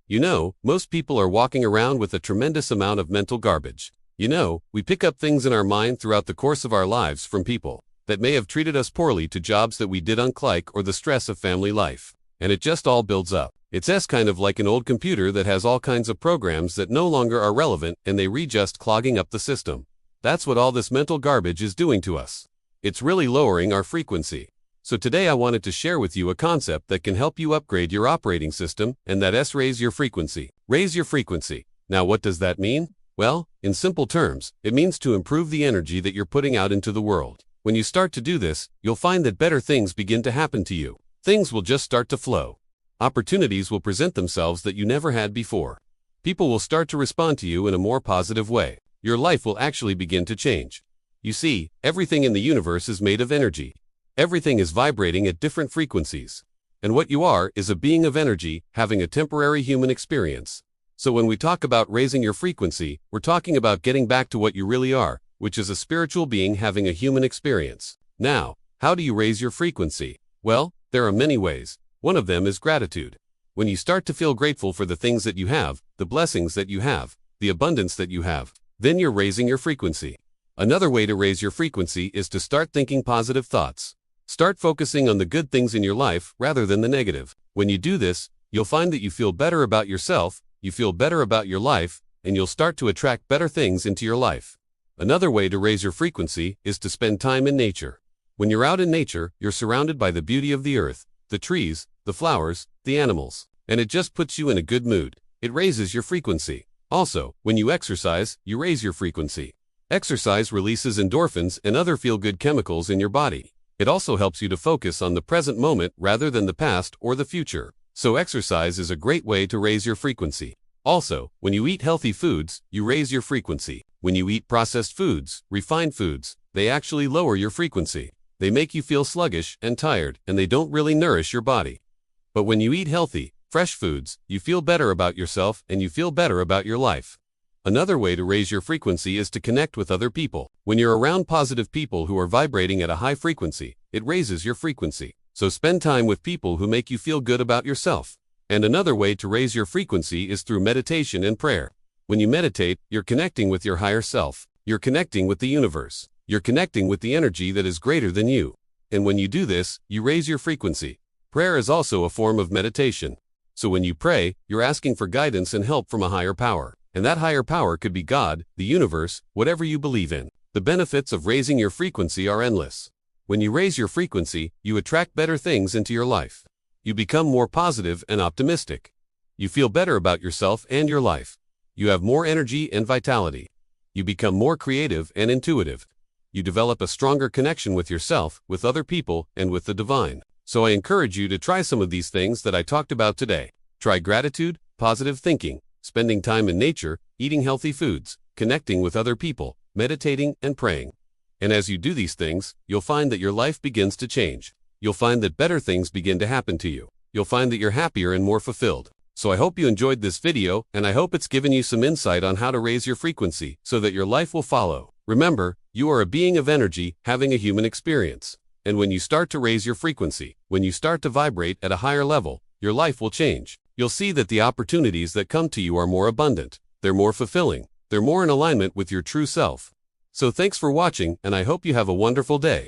You know, most people are walking around with a tremendous amount of mental garbage. You know, we pick up things in our mind throughout the course of our lives from people that may have treated us poorly to jobs that we didn't like or the stress of family life. And it just all builds up. It's kind of like an old computer that has all kinds of programs that no longer are relevant and they just clogging up the system. That's what all this mental garbage is doing to us. It's really lowering our frequency. So today I wanted to share with you a concept that can help you upgrade your operating system, and that's raise your frequency. Raise your frequency. Now what does that mean? Well, in simple terms, it means to improve the energy that you're putting out into the world. When you start to do this, you'll find that better things begin to happen to you. Things will just start to flow. Opportunities will present themselves that you never had before. People will start to respond to you in a more positive way. Your life will actually begin to change. You see, everything in the universe is made of energy. Everything is vibrating at different frequencies. And what you are is a being of energy, having a temporary human experience. So when we talk about raising your frequency, we're talking about getting back to what you really are, which is a spiritual being having a human experience. Now, how do you raise your frequency? Well, there are many ways. One of them is gratitude. When you start to feel grateful for the things that you have, the blessings that you have, the abundance that you have, then you're raising your frequency. Another way to raise your frequency is to start thinking positive thoughts. Start focusing on the good things in your life rather than the negative. When you do this, you'll find that you feel better about yourself, you feel better about your life, and you'll start to attract better things into your life. Another way to raise your frequency is to spend time in nature. When you're out in nature, you're surrounded by the beauty of the earth, the trees, the flowers, the animals, and it just puts you in a good mood. It raises your frequency. Also, when you exercise, you raise your frequency. Exercise releases endorphins and other feel-good chemicals in your body. It also helps you to focus on the present moment rather than the past or the future. So exercise is a great way to raise your frequency. Also, when you eat healthy foods, you raise your frequency. When you eat processed foods, refined foods, they actually lower your frequency. They make you feel sluggish and tired, and they don't really nourish your body. But when you eat healthy, fresh foods, you feel better about yourself and you feel better about your life. Another way to raise your frequency is to connect with other people. When you're around positive people who are vibrating at a high frequency, it raises your frequency. So spend time with people who make you feel good about yourself. And another way to raise your frequency is through meditation and prayer. When you meditate, you're connecting with your higher self. You're connecting with the universe. You're connecting with the energy that is greater than you. And when you do this, you raise your frequency. Prayer is also a form of meditation. So when you pray, you're asking for guidance and help from a higher power. And that higher power could be God, the universe, whatever you believe in. The benefits of raising your frequency are endless. When you raise your frequency, you attract better things into your life. You become more positive and optimistic. You feel better about yourself and your life. You have more energy and vitality. You become more creative and intuitive. You develop a stronger connection with yourself, with other people, and with the divine. So I encourage you to try some of these things that I talked about today. Try gratitude, positive thinking, spending time in nature, eating healthy foods, connecting with other people, meditating, and praying. And as you do these things, you'll find that your life begins to change. You'll find that better things begin to happen to you. You'll find that you're happier and more fulfilled. So I hope you enjoyed this video, and I hope it's given you some insight on how to raise your frequency so that your life will follow. Remember, you are a being of energy having a human experience. And when you start to raise your frequency, when you start to vibrate at a higher level, your life will change. You'll see that the opportunities that come to you are more abundant, they're more fulfilling, they're more in alignment with your true self. So thanks for watching, and I hope you have a wonderful day.